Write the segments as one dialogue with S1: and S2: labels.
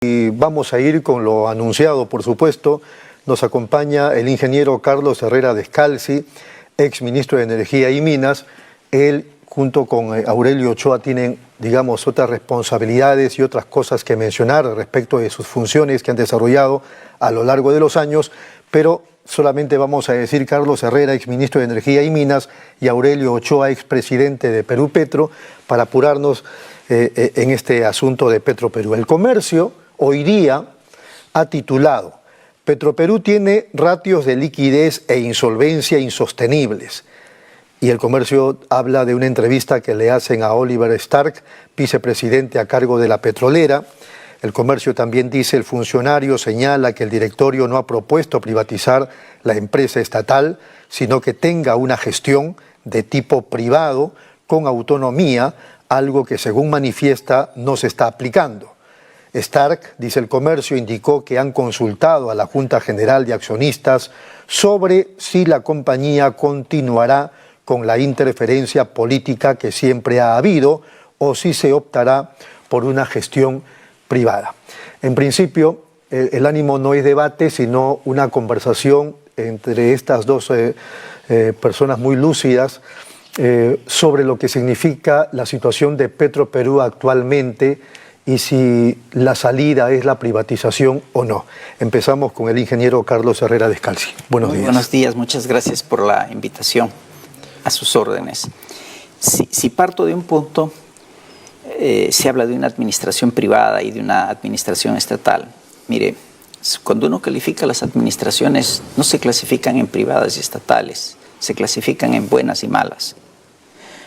S1: Y vamos a ir con lo anunciado, por supuesto. Nos acompaña el ingeniero Carlos Herrera Descalzi, ex ministro de Energía y Minas. Él, junto con Aurelio Ochoa, tienen, digamos, otras responsabilidades y otras cosas que mencionar respecto de sus funciones que han desarrollado a lo largo de los años, pero solamente vamos a decir Carlos Herrera, ex ministro de Energía y Minas, y Aurelio Ochoa, ex presidente de Perú Petro, para apurarnos en este asunto de Petroperú. El Comercio hoy día ha titulado: Petroperú tiene ratios de liquidez e insolvencia insostenibles. Y el Comercio habla de una entrevista que le hacen a Oliver Stark, vicepresidente a cargo de la petrolera. El Comercio también dice: el funcionario señala que el directorio no ha propuesto privatizar la empresa estatal, sino que tenga una gestión de tipo privado con autonomía, algo que según manifiesta no se está aplicando. Stark, dice el Comercio, indicó que han consultado a la Junta General de Accionistas sobre si la compañía continuará con la interferencia política que siempre ha habido o si se optará por una gestión privada. En principio, el ánimo no es debate, sino una conversación entre estas dos personas muy lúcidas sobre lo que significa la situación de Petroperú actualmente y si la salida es la privatización o no. Empezamos con el ingeniero Carlos Herrera Descalzi. Buenos días.
S2: Buenos días, muchas gracias por la invitación. A sus órdenes. Si parto de un punto, se habla de una administración privada y de una administración estatal. Mire, cuando uno califica las administraciones, no se clasifican en privadas y estatales, se clasifican en buenas y malas.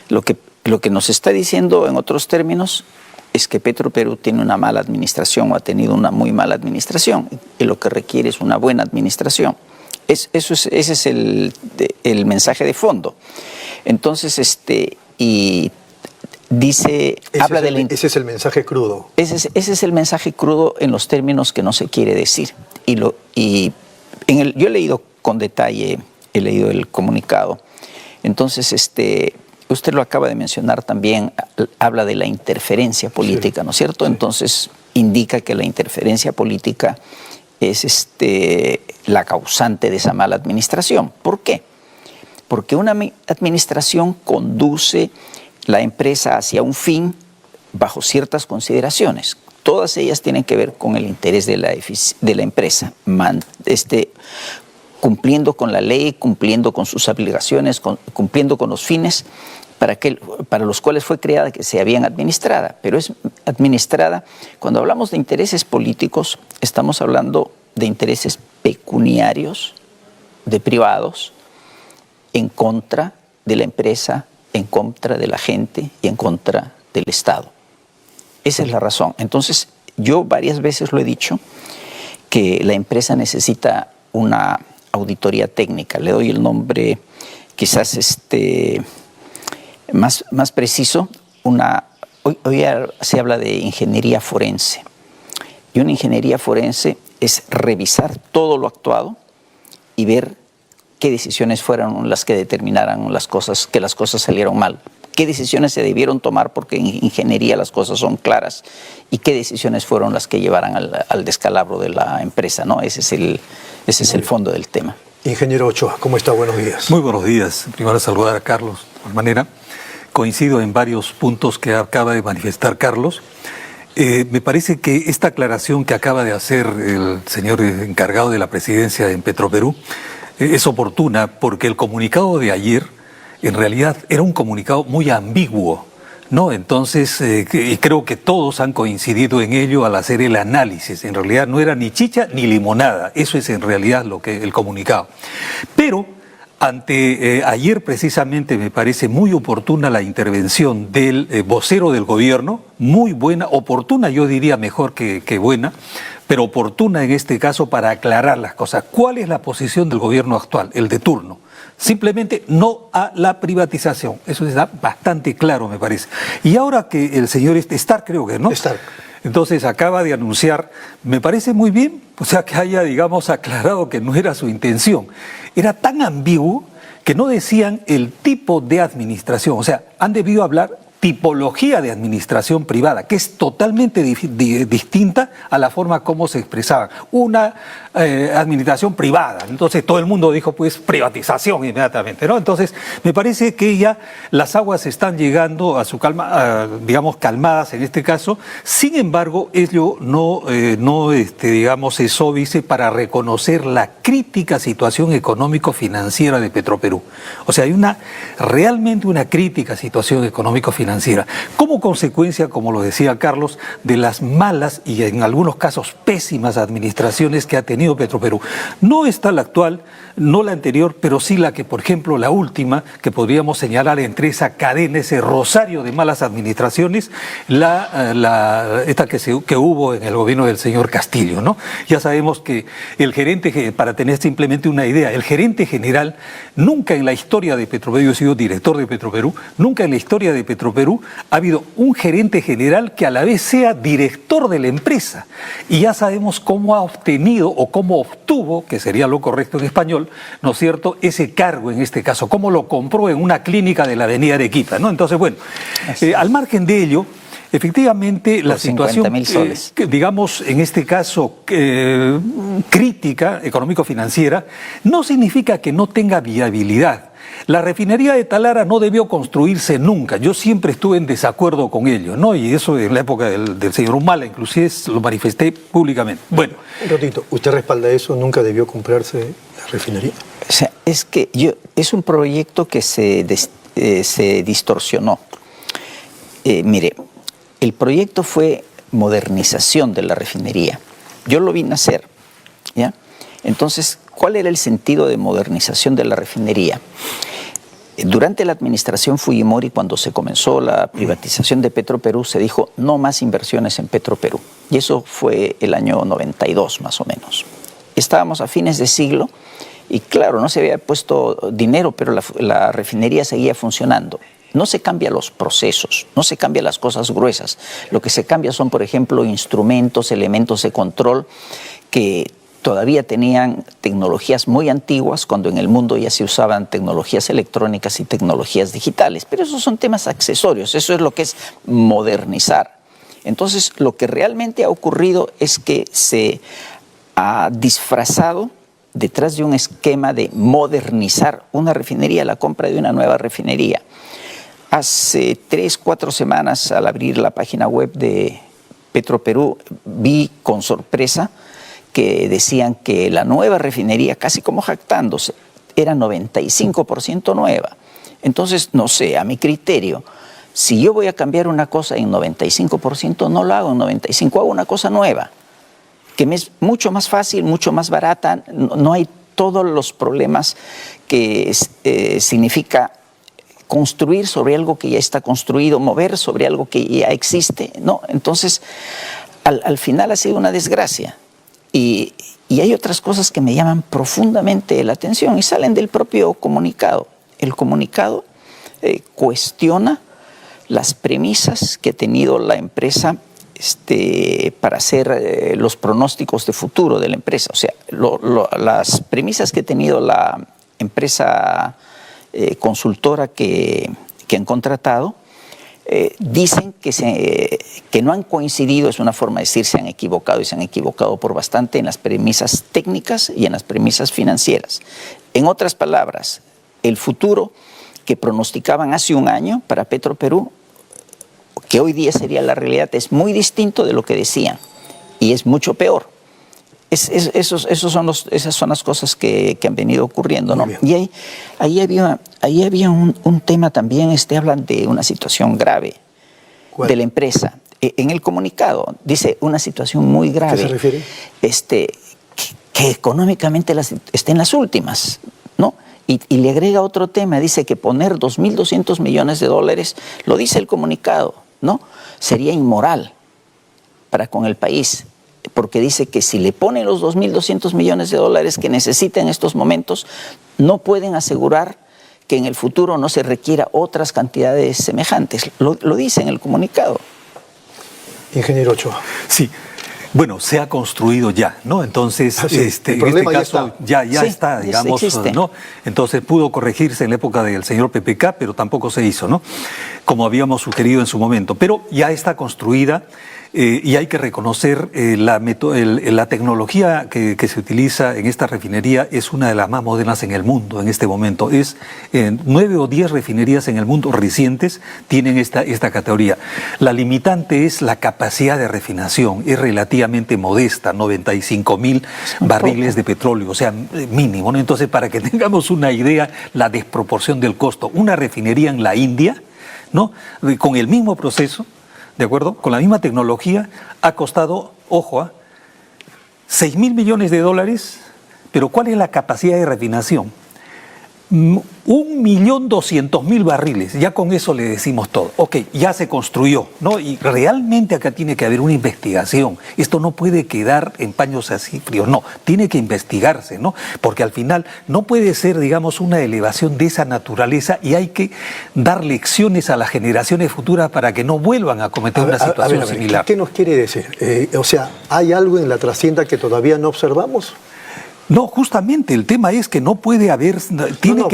S2: Lo que nos está diciendo, en otros términos, es que Petroperú tiene una mala administración o ha tenido una muy mala administración, y lo que requiere es una buena administración. Ese es el mensaje de fondo. Entonces, y dice,
S1: ese es el mensaje crudo.
S2: Ese es el mensaje crudo en los términos que no se quiere decir. Yo he leído con detalle, he leído el comunicado. Entonces, usted lo acaba de mencionar también, habla de la interferencia política, sí, ¿no es cierto? Sí. Entonces, indica que la interferencia política es la causante de esa mala administración. ¿Por qué? Porque una administración conduce la empresa hacia un fin bajo ciertas consideraciones. Todas ellas tienen que ver con el interés de la empresa, cumpliendo con la ley, cumpliendo con sus obligaciones, cumpliendo con los fines para los cuales fue creada, que sea bien administrada. Pero es administrada, cuando hablamos de intereses políticos, estamos hablando de intereses pecuniarios, de privados, en contra de la empresa, en contra de la gente y en contra del Estado. Esa es la razón. Entonces, yo varias veces lo he dicho, que la empresa necesita una auditoría técnica. Le doy el nombre quizás más preciso. Hoy se habla de ingeniería forense. Y una ingeniería forense es revisar todo lo actuado y ver qué decisiones fueron las que determinaran que las cosas salieron mal. Qué decisiones se debieron tomar, porque en ingeniería las cosas son claras, y qué decisiones fueron las que llevaran al descalabro de la empresa, ¿no? Ese es el fondo del tema.
S1: Ingeniero Ochoa, ¿cómo está? Buenos días.
S3: Muy buenos días. Primero saludar a Carlos. De alguna manera, coincido en varios puntos que acaba de manifestar Carlos. Me parece que esta aclaración que acaba de hacer el señor encargado de la presidencia en Petroperú es oportuna, porque el comunicado de ayer en realidad era un comunicado muy ambiguo, ¿no? Entonces, y creo que todos han coincidido en ello al hacer el análisis. En realidad no era ni chicha ni limonada, eso es en realidad lo que el comunicado. Pero ayer precisamente me parece muy oportuna la intervención del vocero del gobierno, muy buena, oportuna, yo diría mejor que buena, pero oportuna en este caso para aclarar las cosas. ¿Cuál es la posición del gobierno actual, el de turno? Simplemente no a la privatización. Eso está bastante claro, me parece. Y ahora que el señor Stark, creo que, ¿no?
S1: Stark.
S3: Entonces acaba de anunciar, me parece muy bien, o sea, que haya, digamos, aclarado que no era su intención. Era tan ambiguo que no decían el tipo de administración. O sea, han debido hablar tipología de administración privada, que es totalmente distinta a la forma como se expresaban. Una administración privada. Entonces todo el mundo dijo, pues, privatización inmediatamente, ¿no? Entonces, me parece que ya las aguas están llegando a su calma, digamos, calmadas en este caso. Sin embargo, ello digamos, es óbice para reconocer la crítica situación económico-financiera de Petroperú. O sea, hay realmente una crítica situación económico-financiera, como consecuencia, como lo decía Carlos, de las malas y en algunos casos pésimas administraciones que ha tenido Petroperú. No está la actual, no la anterior, pero sí la que, por ejemplo, la última, que podríamos señalar entre esa cadena, ese rosario de malas administraciones, esta que hubo en el gobierno del señor Castillo, ¿no? Ya sabemos que el gerente, para tener simplemente una idea, el gerente general, nunca en la historia de Petroperú, yo he sido director de Petroperú, nunca en la historia de Petroperú ha habido un gerente general que a la vez sea director de la empresa. Y ya sabemos cómo ha obtenido o cómo obtuvo, que sería lo correcto en español, ¿no es cierto?, ese cargo en este caso, cómo lo compró en una clínica de la avenida Arequipa, ¿no? Entonces, bueno, al margen de ello, efectivamente, la situación, digamos, en este caso, crítica económico-financiera, no significa que no tenga viabilidad. La refinería de Talara no debió construirse nunca. Yo siempre estuve en desacuerdo con ello, ¿no? Y eso en la época del señor Humala, inclusive lo manifesté públicamente. Bueno.
S1: Un ratito, ¿usted respalda eso? ¿Nunca debió comprarse la refinería?
S2: O sea, es que es un proyecto que se distorsionó. Mire, el proyecto fue modernización de la refinería. Yo lo vi nacer, ¿ya? Entonces, ¿cuál era el sentido de modernización de la refinería? Durante la administración Fujimori, cuando se comenzó la privatización de Petroperú, se dijo no más inversiones en Petroperú. Y eso fue el año 92, más o menos. Estábamos a fines de siglo y claro, no se había puesto dinero, pero la refinería seguía funcionando. No se cambian los procesos, no se cambian las cosas gruesas. Lo que se cambia son, por ejemplo, instrumentos, elementos de control que todavía tenían tecnologías muy antiguas, cuando en el mundo ya se usaban tecnologías electrónicas y tecnologías digitales. Pero esos son temas accesorios, eso es lo que es modernizar. Entonces, lo que realmente ha ocurrido es que se ha disfrazado detrás de un esquema de modernizar una refinería, la compra de una nueva refinería. Hace 3, 4 semanas, al abrir la página web de Petroperú, vi con sorpresa que decían que la nueva refinería, casi como jactándose, era 95% nueva. Entonces, no sé, a mi criterio, si yo voy a cambiar una cosa en 95%, no lo hago en 95%, hago una cosa nueva, que me es mucho más fácil, mucho más barata, no hay todos los problemas que significa construir sobre algo que ya está construido, mover sobre algo que ya existe, ¿no? Entonces, al final ha sido una desgracia. Y hay otras cosas que me llaman profundamente la atención y salen del propio comunicado. El comunicado cuestiona las premisas que ha tenido la empresa para hacer los pronósticos de futuro de la empresa. O sea, las premisas que ha tenido la empresa consultora que han contratado, dicen que no han coincidido, es una forma de decir, se han equivocado y se han equivocado por bastante en las premisas técnicas y en las premisas financieras. En otras palabras, el futuro que pronosticaban hace un año para Petroperú, que hoy día sería la realidad, es muy distinto de lo que decían y es mucho peor. Esas son las cosas que han venido ocurriendo, ¿no? Y ahí había un tema también, hablan de una situación grave.
S1: ¿Cuál?
S2: De la empresa. En el comunicado dice una situación muy grave.
S1: ¿Qué se refiere?
S2: Que económicamente está en las últimas, ¿no? Y le agrega otro tema, dice que poner $2.200 millones, lo dice el comunicado, ¿no? Sería inmoral para con el país. Porque dice que si le ponen los $2.200 millones que necesita en estos momentos, no pueden asegurar que en el futuro no se requiera otras cantidades semejantes. Lo dice en el comunicado.
S1: Ingeniero Ochoa.
S3: Sí. Bueno, se ha construido ya, ¿no? Entonces,
S1: sí, el
S3: en este
S1: problema
S3: caso ya
S2: Sí,
S3: está, digamos,
S2: existe.
S3: ¿no? Entonces pudo corregirse en la época del señor PPK, pero tampoco se hizo, ¿no? Como habíamos sugerido en su momento. Pero ya está construida. Y hay que reconocer la tecnología que se utiliza en esta refinería es una de las más modernas en el mundo en este momento. 9 o 10 refinerías en el mundo recientes tienen esta categoría. La limitante es la capacidad de refinación, es relativamente modesta, 95.000 barriles de petróleo, o sea, mínimo, ¿no? Entonces, para que tengamos una idea, la desproporción del costo. Una refinería en la India, ¿no? Con el mismo proceso, ¿de acuerdo? Con la misma tecnología, ha costado, ojo, $6.000 millones, pero ¿cuál es la capacidad de refinación? 1.200.000 barriles, ya con eso le decimos todo. Ok, ya se construyó, ¿no? Y realmente acá tiene que haber una investigación. Esto no puede quedar en paños así fríos, no, tiene que investigarse, ¿no? Porque al final no puede ser, digamos, una elevación de esa naturaleza y hay que dar lecciones a las generaciones futuras para que no vuelvan a cometer una situación similar.
S1: ¿Qué nos quiere decir? O sea, ¿hay algo en la trascienda que todavía no observamos?
S3: No, justamente el tema es que no puede haber...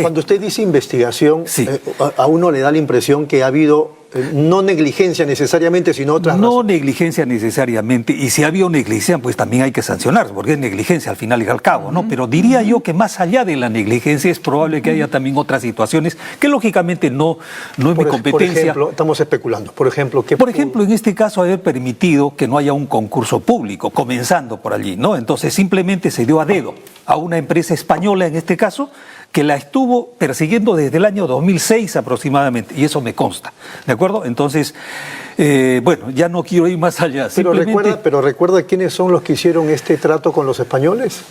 S1: Cuando usted dice investigación,
S3: sí.
S1: A uno le da la impresión que ha habido no negligencia necesariamente, sino otras razones.
S3: No negligencia necesariamente, y si ha habido negligencia, pues también hay que sancionar, porque es negligencia al final y al cabo, ¿no? Pero diría yo que más allá de la negligencia es probable que haya también otras situaciones que lógicamente no es mi competencia.
S1: Por ejemplo, estamos especulando. Por ejemplo,
S3: en este caso, haber permitido que no haya un concurso público, comenzando por allí, ¿no? Entonces simplemente se dio a dedo a una empresa española, en este caso, que la estuvo persiguiendo desde el año 2006 aproximadamente, y eso me consta, ¿de acuerdo? Entonces, bueno, ya no quiero ir más allá.
S1: Pero recuerda quiénes son los que hicieron este trato con los españoles.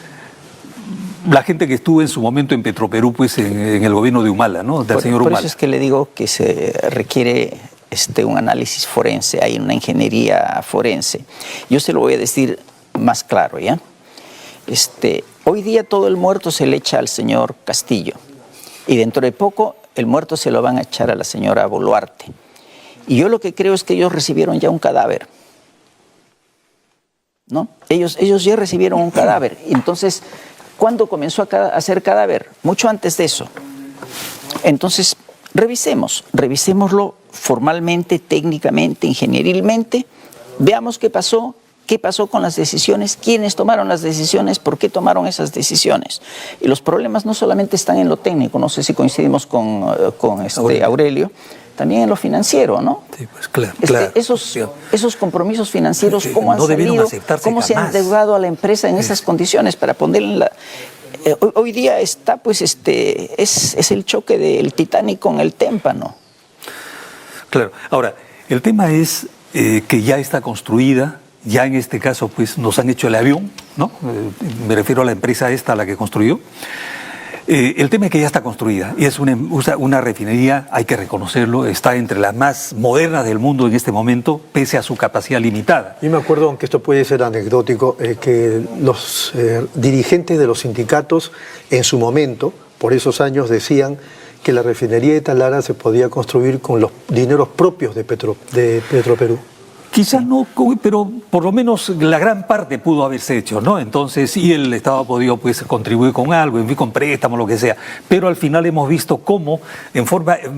S3: La gente que estuvo en su momento en Petroperú, pues en el gobierno de Humala, ¿no? Del señor Humala.
S2: Por eso es que le digo que se requiere un análisis forense, hay una ingeniería forense. Yo se lo voy a decir más claro, ¿ya? Hoy día todo el muerto se le echa al señor Castillo y dentro de poco el muerto se lo van a echar a la señora Boluarte. Y yo lo que creo es que ellos recibieron ya un cadáver, ¿no? Ellos ya recibieron un cadáver. Entonces, ¿cuándo comenzó a hacer cadáver? Mucho antes de eso. Entonces, revisémoslo formalmente, técnicamente, ingenierilmente, veamos qué pasó con las decisiones, quiénes tomaron las decisiones, por qué tomaron esas decisiones. Y los problemas no solamente están en lo técnico, no sé si coincidimos con Aurelio, también en lo financiero, ¿no?
S3: Sí, pues claro.
S2: Esos compromisos financieros, ¿cómo han salido? ¿Cómo se han endeudado a la empresa en esas condiciones para ponerle en la... Hoy día está, pues, es el choque del Titanic con el témpano.
S3: Claro. Ahora, el tema es que ya está construida. Ya en este caso, pues, nos han hecho el avión, ¿no? Me refiero a la empresa esta, a la que construyó. El tema es que ya está construida y es una refinería, hay que reconocerlo, está entre las más modernas del mundo en este momento, pese a su capacidad limitada.
S1: Yo me acuerdo, aunque esto puede ser anecdótico, que los dirigentes de los sindicatos en su momento, por esos años, decían que la refinería de Talara se podía construir con los dineros propios de Petroperú.
S3: Quizás no, pero por lo menos la gran parte pudo haberse hecho, ¿no? Entonces, y el Estado ha podido, pues, contribuir con algo, en fin, con préstamo, lo que sea. Pero al final hemos visto cómo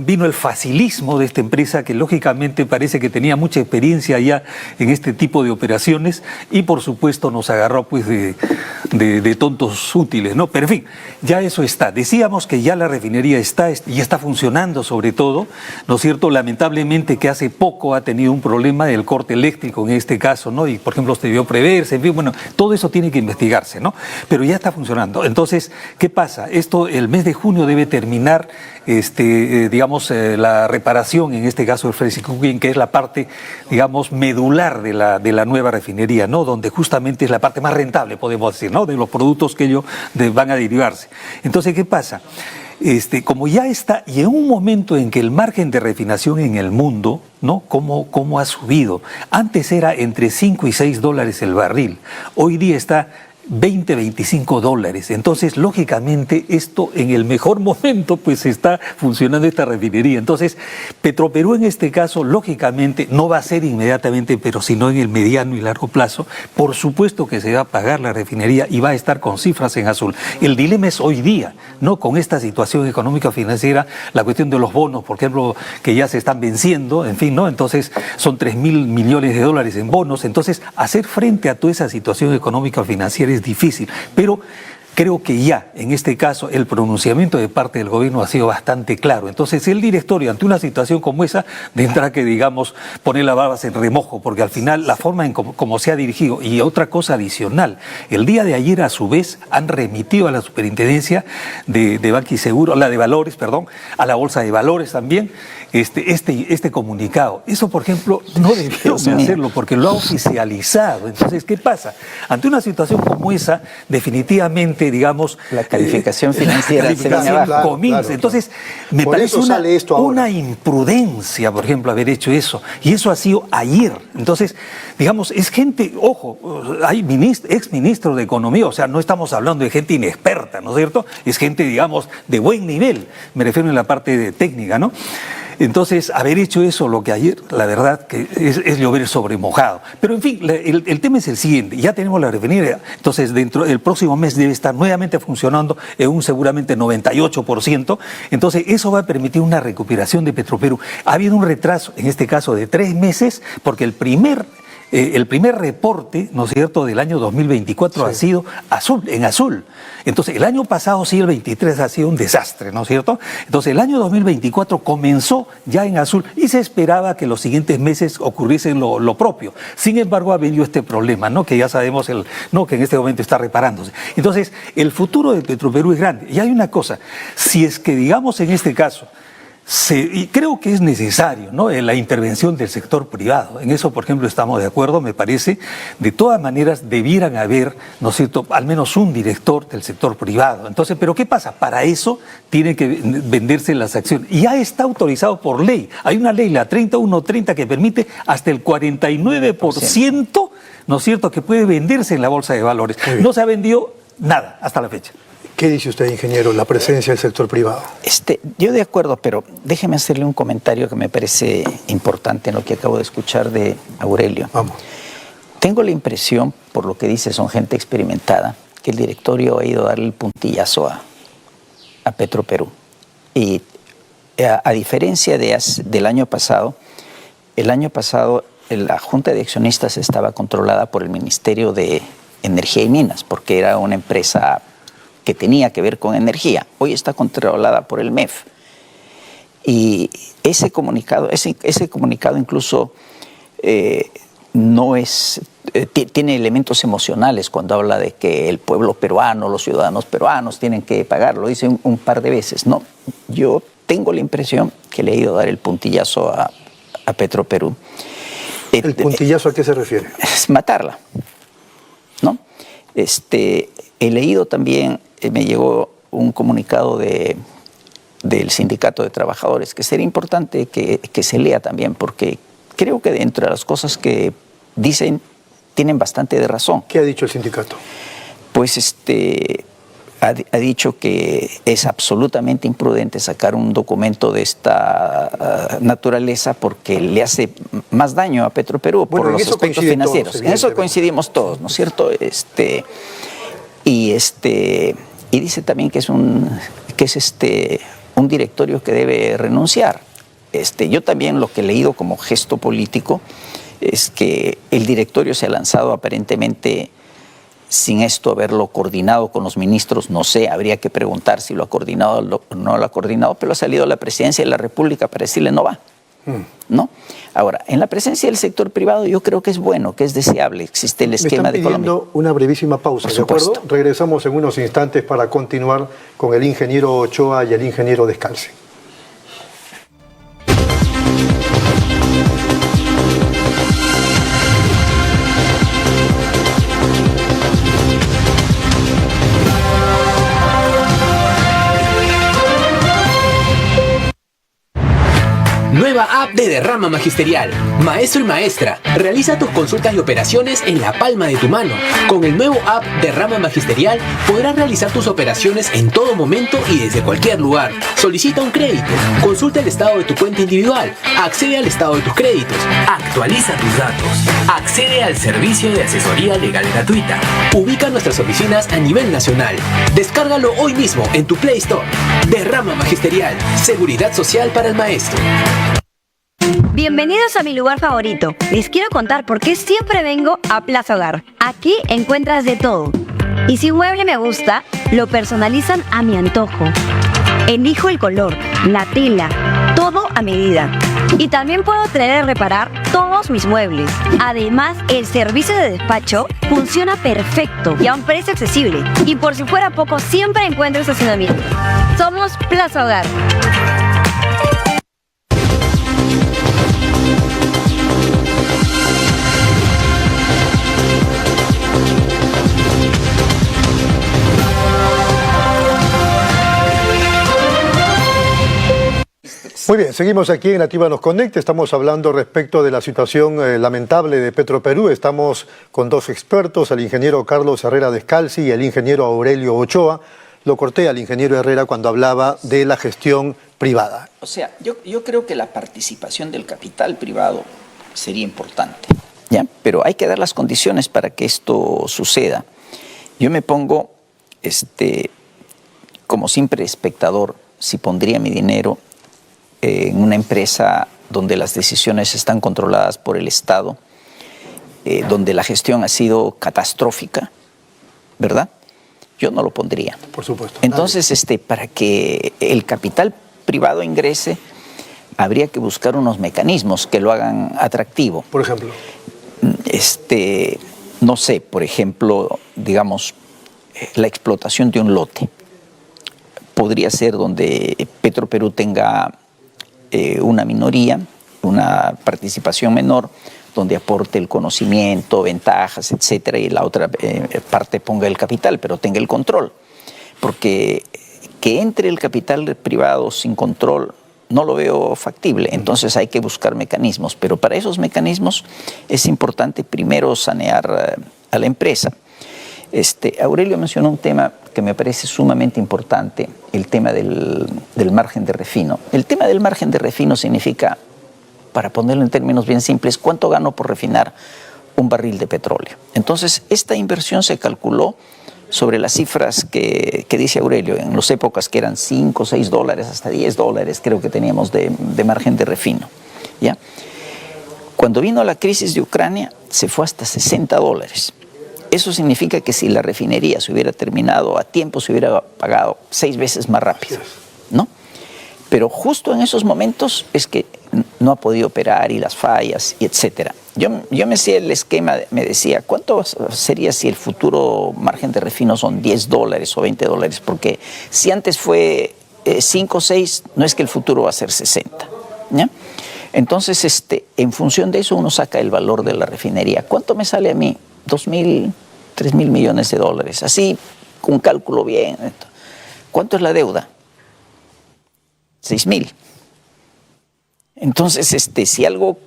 S3: vino el facilismo de esta empresa, que lógicamente parece que tenía mucha experiencia ya en este tipo de operaciones, y por supuesto nos agarró, pues, de tontos útiles, ¿no? Pero en fin, ya eso está. Decíamos que ya la refinería está funcionando, sobre todo, ¿no es cierto? Lamentablemente que hace poco ha tenido un problema del corte eléctrico en este caso, ¿no? Y por ejemplo se debió preverse, en fin, bueno, todo eso tiene que investigarse, ¿no? Pero ya está funcionando. Entonces, ¿qué pasa? El mes de junio debe terminar, la reparación, en este caso del Freixi Cooking, que es la parte, digamos, medular de la nueva refinería, ¿no? Donde justamente es la parte más rentable, podemos decir, ¿no? De los productos que ellos van a derivarse. Entonces, ¿qué pasa? Como ya está, y en un momento en que el margen de refinación en el mundo, ¿no? ¿Cómo ha subido? Antes era entre $5 y $6 el barril, hoy día está 20, 25 dólares. Entonces, lógicamente, esto en el mejor momento, pues está funcionando esta refinería. Entonces, Petroperú en este caso, lógicamente, no va a ser inmediatamente, pero sino en el mediano y largo plazo. Por supuesto que se va a pagar la refinería y va a estar con cifras en azul. El dilema es hoy día, ¿no? Con esta situación económica financiera, la cuestión de los bonos, por ejemplo, que ya se están venciendo, en fin, ¿no? Entonces, son 3.000 millones de dólares en bonos. Entonces, hacer frente a toda esa situación económica financiera es difícil, pero creo que ya, en este caso, el pronunciamiento de parte del gobierno ha sido bastante claro. Entonces, el directorio, ante una situación como esa, tendrá que, digamos, poner las barbas en remojo, porque al final la forma en como se ha dirigido. Y otra cosa adicional, el día de ayer, a su vez, han remitido a la Superintendencia de Banco y Seguro, la de Valores, perdón, a la Bolsa de Valores también, este comunicado. Eso, por ejemplo, no debieron hacerlo porque lo ha oficializado. Entonces, ¿qué pasa? Ante una situación como esa, definitivamente, digamos,
S2: la calificación financiera se viene abajo.
S3: Comienza. Claro. Entonces, me
S1: por
S3: parece
S1: una
S3: imprudencia, por ejemplo, haber hecho eso. Y eso ha sido ayer. Entonces, digamos, es gente, ojo, hay ex ministros de Economía, o sea, no estamos hablando de gente inexperta, ¿no es cierto? Es gente, digamos, de buen nivel, me refiero en la parte técnica, ¿no? Entonces, haber hecho eso, lo que ayer, la verdad, que es llover sobre mojado. Pero, en fin, el tema es el siguiente. Ya tenemos la refinería, entonces, dentro del próximo mes debe estar nuevamente funcionando en un seguramente 98%. Entonces, eso va a permitir una recuperación de Petroperú. Ha habido un retraso, en este caso, de 3 meses, porque el primer reporte, ¿no es cierto?, del año 2024 ha sido en azul. Entonces, el año pasado, sí, el 23 ha sido un desastre, ¿no es cierto? Entonces, el año 2024 comenzó ya en azul y se esperaba que los siguientes meses ocurriesen lo propio. Sin embargo, ha venido este problema, ¿no?, que ya sabemos, que en este momento está reparándose. Entonces, el futuro de Petroperú es grande. Y hay una cosa, si es que, digamos, en este caso, y creo que es necesario, ¿no?, la intervención del sector privado. En eso, por ejemplo, estamos de acuerdo, me parece. De todas maneras, debieran haber, ¿no es cierto?, al menos un director del sector privado. Entonces, ¿pero qué pasa? Para eso tienen que venderse las acciones. Y ya está autorizado por ley. Hay una ley, la 3130, que permite hasta el 49%, ¿no es cierto?, que puede venderse en la Bolsa de Valores. No se ha vendido nada hasta la fecha.
S1: ¿Qué dice usted, ingeniero, la presencia del sector privado?
S2: Yo de acuerdo, pero déjeme hacerle un comentario que me parece importante en lo que acabo de escuchar de Aurelio.
S1: Vamos.
S2: Tengo la impresión, por lo que dice, son gente experimentada, que el directorio ha ido a darle el puntillazo a Petroperú. Y a diferencia del año pasado, la Junta de Accionistas estaba controlada por el Ministerio de Energía y Minas, porque era una empresa que tenía que ver con energía. Hoy está controlada por el MEF. Y ese comunicado incluso tiene elementos emocionales cuando habla de que el pueblo peruano, los ciudadanos peruanos tienen que pagar. Lo dice un par de veces. No, yo tengo la impresión que le ha ido a dar el puntillazo a Petroperú.
S1: ¿El puntillazo a qué se refiere?
S2: Es matarla, ¿no? He leído también, me llegó un comunicado del Sindicato de Trabajadores, que sería importante que se lea también, porque creo que dentro de las cosas que dicen, tienen bastante de razón.
S1: ¿Qué ha dicho el sindicato?
S2: Pues ha dicho que es absolutamente imprudente sacar un documento de esta naturaleza porque le hace más daño a Petroperú por los aspectos financieros. En eso coincidimos todos, ¿no es cierto? Y dice también que es un directorio que debe renunciar. Yo también lo que he leído como gesto polítio es que el directorio se ha lanzado aparentemente sin esto haberlo coordinado con los ministros. No sé, habría que preguntar si lo ha coordinado o no lo ha coordinado, pero ha salido la presidencia de la República para decirle no va. ¿No? Ahora, en la presencia del sector privado yo creo que es bueno, que es deseable, existe el esquema de Colombia.
S1: Me están pidiendo una brevísima pausa, ¿de acuerdo? Regresamos en unos instantes para continuar con el ingeniero Ochoa y el ingeniero Descalzi.
S4: nueva app de Derrama Magisterial. Maestro y maestra, realiza tus consultas y operaciones en la palma de tu mano. Con el nuevo app Derrama Magisterial podrás realizar tus operaciones en todo momento y desde cualquier lugar. Solicita un crédito, consulta el estado de tu cuenta individual, accede al estado de tus créditos, actualiza tus datos, accede al servicio de asesoría legal gratuita. Ubica nuestras oficinas a nivel nacional. Descárgalo hoy mismo en tu Play Store. Derrama Magisterial, seguridad social para el maestro.
S5: Bienvenidos a mi lugar favorito. Les quiero contar por qué siempre vengo a Plaza Hogar. Aquí encuentras de todo. Y si un mueble me gusta, lo personalizan a mi antojo. Elijo el color, la tela, todo a medida. Y también puedo traer a reparar todos mis muebles. Además, el servicio de despacho funciona perfecto y a un precio accesible. Y por si fuera poco, siempre encuentro estacionamiento. Somos Plaza Hogar.
S1: Muy bien, seguimos aquí en Nativa Nos Conecta. Estamos hablando respecto de la situación lamentable de Petroperú. Estamos con dos expertos, el ingeniero Carlos Herrera Descalzi y el ingeniero Aurelio Ochoa. Lo corté al ingeniero Herrera cuando hablaba de la gestión privada.
S2: O sea, yo creo que la participación del capital privado sería importante, ¿ya? Pero hay que dar las condiciones para que esto suceda. Yo me pongo como simple espectador, si pondría mi dinero en una empresa donde las decisiones están controladas por el Estado, donde la gestión ha sido catastrófica, ¿verdad? Yo no lo pondría.
S1: Por supuesto.
S2: Entonces, para que el capital privado ingrese, habría que buscar unos mecanismos que lo hagan atractivo.
S1: Por ejemplo.
S2: No sé, por ejemplo, digamos, la explotación de un lote. Podría ser donde Petroperú tenga una minoría, una participación menor, donde aporte el conocimiento, ventajas, etcétera, y la otra parte ponga el capital, pero tenga el control. Porque que entre el capital privado sin control no lo veo factible. Entonces hay que buscar mecanismos, pero para esos mecanismos es importante primero sanear a la empresa. Aurelio mencionó un tema que me parece sumamente importante, el tema del margen de refino. El tema del margen de refino significa, para ponerlo en términos bien simples, ¿cuánto gano por refinar un barril de petróleo? Entonces, esta inversión se calculó sobre las cifras que dice Aurelio, en las épocas que eran 5, 6 dólares, hasta 10 dólares creo que teníamos de margen de refino, ¿ya? Cuando vino la crisis de Ucrania, se fue hasta 60 dólares. Eso significa que si la refinería se hubiera terminado a tiempo, se hubiera pagado 6 veces más rápido, ¿no? Pero justo en esos momentos es que no ha podido operar y las fallas, y etcétera. Yo me hacía el esquema, me decía, ¿cuánto sería si el futuro margen de refino son 10 dólares o 20 dólares? Porque si antes fue 5 o 6, no es que el futuro va a ser 60, ¿ya? Entonces, en función de eso uno saca el valor de la refinería. ¿Cuánto me sale a mí? 2.000, 3.000 millones de dólares. Así, con un cálculo bien. ¿Cuánto es la deuda? 6.000. Entonces, si algo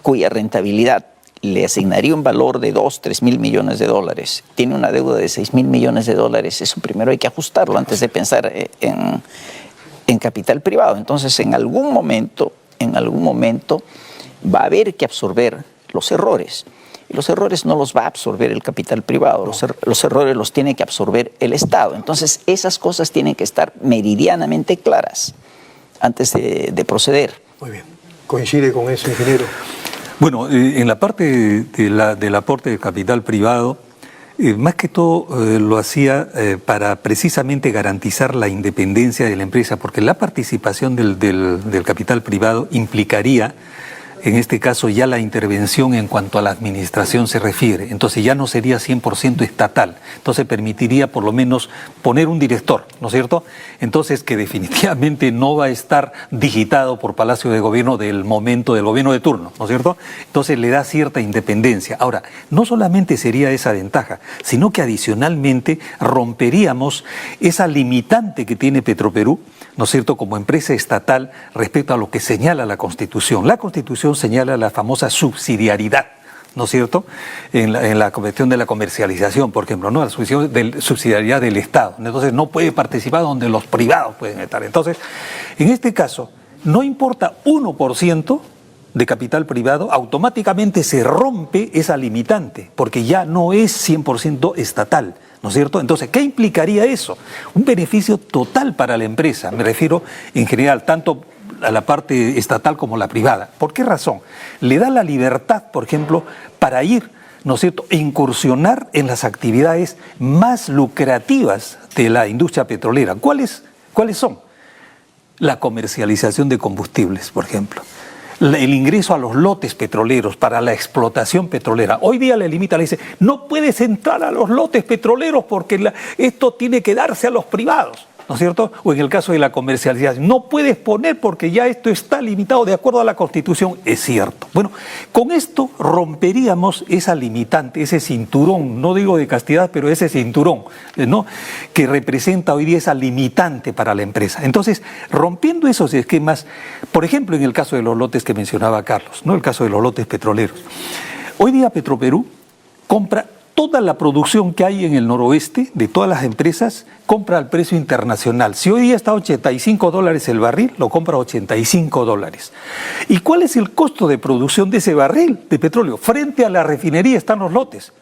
S2: cuya rentabilidad le asignaría un valor de 2, 3.000 millones de dólares, tiene una deuda de 6.000 millones de dólares, eso primero hay que ajustarlo antes de pensar en capital privado. Entonces, en algún momento va a haber que absorber los errores. Y los errores no los va a absorber el capital privado, los errores los tiene que absorber el Estado. Entonces, esas cosas tienen que estar meridianamente claras antes de proceder.
S1: Muy bien. ¿Coincide con eso, ingeniero?
S3: Bueno, en la parte del aporte de capital privado, más que todo lo hacía para precisamente garantizar la independencia de la empresa, porque la participación del capital privado implicaría, en este caso, ya la intervención en cuanto a la administración se refiere. Entonces ya no sería 100% estatal. Entonces permitiría por lo menos poner un director, ¿no es cierto? Entonces que definitivamente no va a estar digitado por Palacio de Gobierno del momento del gobierno de turno, ¿no es cierto? Entonces le da cierta independencia. Ahora, no solamente sería esa ventaja, sino que adicionalmente romperíamos esa limitante que tiene Petroperú ¿no es cierto?, como empresa estatal respecto a lo que señala la Constitución. La Constitución señala la famosa subsidiariedad, ¿no es cierto?, en la cuestión de la comercialización, por ejemplo, ¿no?, la subsidiariedad del Estado. Entonces no puede participar donde los privados pueden estar. Entonces, en este caso, no importa 1% de capital privado, automáticamente se rompe esa limitante, porque ya no es 100% estatal, ¿no es cierto? Entonces, ¿qué implicaría eso? Un beneficio total para la empresa, me refiero en general, tanto a la parte estatal como la privada. ¿Por qué razón? Le da la libertad, por ejemplo, para ir, ¿no es cierto?, e incursionar en las actividades más lucrativas de la industria petrolera. ¿Cuáles son? La comercialización de combustibles, por ejemplo. El ingreso a los lotes petroleros para la explotación petrolera. Hoy día le limita, le dice, no puedes entrar a los lotes petroleros porque esto tiene que darse a los privados, ¿no es cierto? O en el caso de la comercialización, no puedes poner porque ya esto está limitado de acuerdo a la Constitución. Es cierto. Bueno, con esto romperíamos esa limitante, ese cinturón, no digo de castidad, pero ese cinturón, ¿no?, que representa hoy día esa limitante para la empresa. Entonces, rompiendo esos esquemas, por ejemplo, en el caso de los lotes que mencionaba Carlos, ¿no?, el caso de los lotes petroleros. Hoy día Petroperú compra toda la producción que hay en el noroeste, de todas las empresas, compra al precio internacional. Si hoy día está a $85 el barril, lo compra a $85. ¿Y cuál es el costo de producción de ese barril de petróleo? Frente a la refinería están los lotes.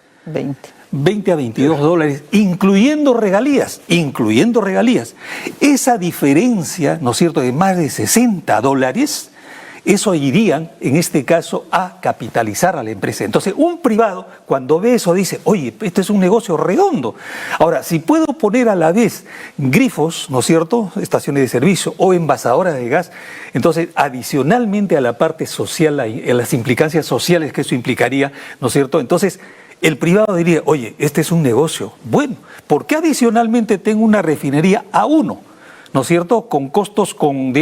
S3: 20 a $22, incluyendo regalías. Esa diferencia, ¿no es cierto?, de más de $60, eso irían, en este caso, a capitalizar a la empresa. Entonces, un privado, cuando ve eso, dice, oye, este es un negocio redondo. Ahora, si puedo poner a la vez grifos, ¿no es cierto?, estaciones de servicio o envasadoras de gas, entonces, adicionalmente a la parte social, a las implicancias sociales que eso implicaría, ¿no es cierto?, entonces, el privado diría, oye, este es un negocio bueno, ¿por qué adicionalmente tengo una refinería a uno? ¿No es cierto?, con costos, con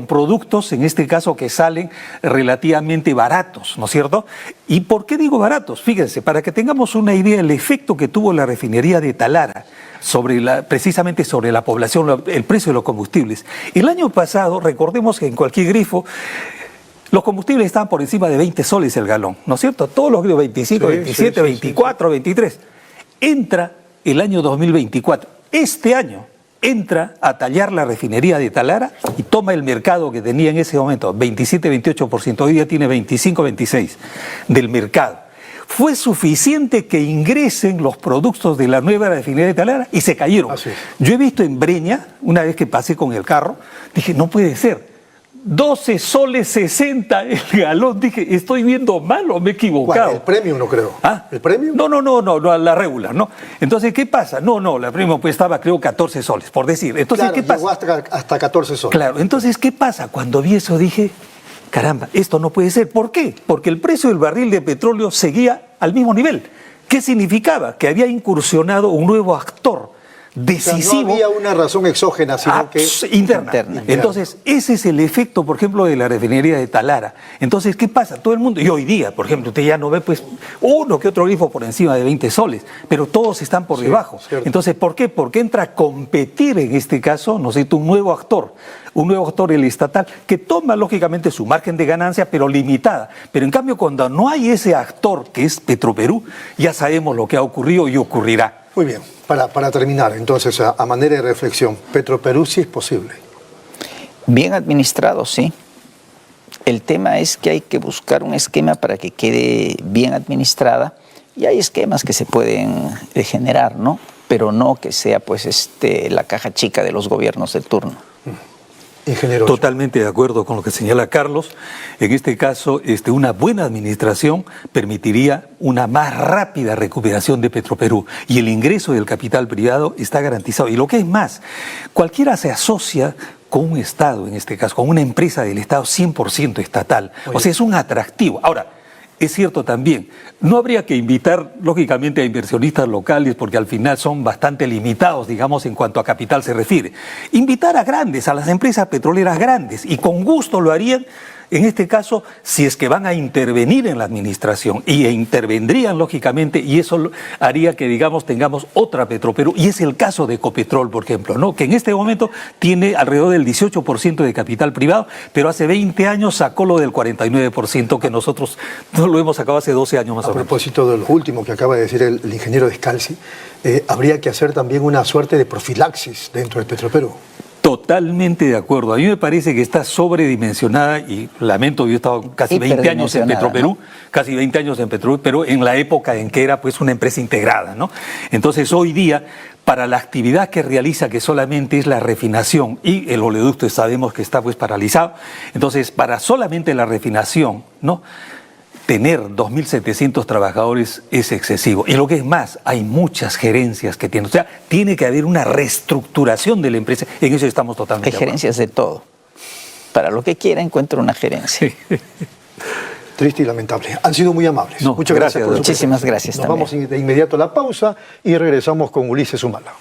S3: productos, en este caso, que salen relativamente baratos, ¿no es cierto? ¿Y por qué digo baratos? Fíjense, para que tengamos una idea del efecto que tuvo la refinería de Talara precisamente sobre la población, el precio de los combustibles. El año pasado, recordemos que en cualquier grifo, los combustibles estaban por encima de 20 soles el galón, ¿no es cierto? Todos los grifos, 25, 27, 24, 23. Entra el año 2024, este año, entra a tallar la refinería de Talara y toma el mercado que tenía en ese momento, 27-28%, hoy día tiene 25-26% del mercado. Fue suficiente que ingresen los productos de la nueva refinería de Talara y se cayeron. Yo he visto en Breña, una vez que pasé con el carro, dije, no puede ser. 12 soles 60 el galón. Dije, ¿estoy viendo mal o me he equivocado?
S1: ¿Cuál? El premium no creo.
S3: ¿Ah?
S1: ¿El premium?
S3: No, la regular, ¿no? Entonces, ¿qué pasa? No, la premium pues estaba, creo, 14 soles, por decir. Entonces,
S1: claro,
S3: ¿qué pasa?
S1: Llegó hasta 14 soles.
S3: Claro, entonces, ¿qué pasa? Cuando vi eso dije, caramba, esto no puede ser. ¿Por qué? Porque el precio del barril de petróleo seguía al mismo nivel. ¿Qué significaba? Que había incursionado un nuevo actor decisivo.
S1: O sea, no había una razón exógena, sino que
S3: interna. Entonces, ese es el efecto, por ejemplo, de la refinería de Talara. Entonces, ¿qué pasa? Todo el mundo, y hoy día, por ejemplo, usted ya no ve pues uno que otro grifo por encima de 20 soles, pero todos están por debajo. Cierto. Entonces, ¿por qué? Porque entra a competir en este caso, ¿no es cierto?, un nuevo actor, el estatal, que toma lógicamente su margen de ganancia, pero limitada. Pero en cambio, cuando no hay ese actor que es Petroperú, ya sabemos lo que ha ocurrido y ocurrirá.
S1: Muy bien, para terminar, entonces, a manera de reflexión, Petroperú sí es posible.
S2: Bien administrado, sí. El tema es que hay que buscar un esquema para que quede bien administrada, y hay esquemas que se pueden generar, ¿no? Pero no que sea pues la caja chica de los gobiernos de turno.
S1: Ingeniero.
S3: Totalmente de acuerdo con lo que señala Carlos. En este caso, una buena administración permitiría una más rápida recuperación de Petroperú y el ingreso del capital privado está garantizado. Y lo que es más, cualquiera se asocia con un Estado, en este caso, con una empresa del Estado 100% estatal. Oye. O sea, es un atractivo. Ahora, es cierto también, no habría que invitar, lógicamente, a inversionistas locales porque al final son bastante limitados, digamos, en cuanto a capital se refiere. Invitar a grandes, a las empresas petroleras grandes, y con gusto lo harían en este caso, si es que van a intervenir en la administración, y intervendrían lógicamente, y eso haría que, digamos, tengamos otra Petroperú, y es el caso de Ecopetrol, por ejemplo, ¿no? Que en este momento tiene alrededor del 18% de capital privado, pero hace 20 años sacó lo del 49% que nosotros no lo hemos sacado hace 12 años más o menos.
S1: A propósito de lo último que acaba de decir el ingeniero Descalzi, habría que hacer también una suerte de profilaxis dentro de Petroperú.
S3: Totalmente de acuerdo. A mí me parece que está sobredimensionada y lamento, yo he estado casi 20 años en Petroperú, ¿no? Casi 20 años en Petroperú, pero en la época en que era pues una empresa integrada, ¿no? Entonces hoy día, para la actividad que realiza, que solamente es la refinación, y el oleoducto sabemos que está pues paralizado, entonces para solamente la refinación, ¿no?, tener 2.700 trabajadores es excesivo. Y lo que es más, hay muchas gerencias que tienen. O sea, tiene que haber una reestructuración de la empresa. En eso estamos totalmente
S2: Hay
S3: de acuerdo.
S2: gerencias de todo. Para lo que quiera encuentro una gerencia.
S3: Sí.
S1: Triste y lamentable. Han sido muy amables.
S3: No,
S1: Muchas gracias por su
S2: Muchísimas
S1: presencia.
S2: gracias
S1: Nos
S2: también.
S1: vamos de inmediato a la pausa y regresamos con Ulises Humala.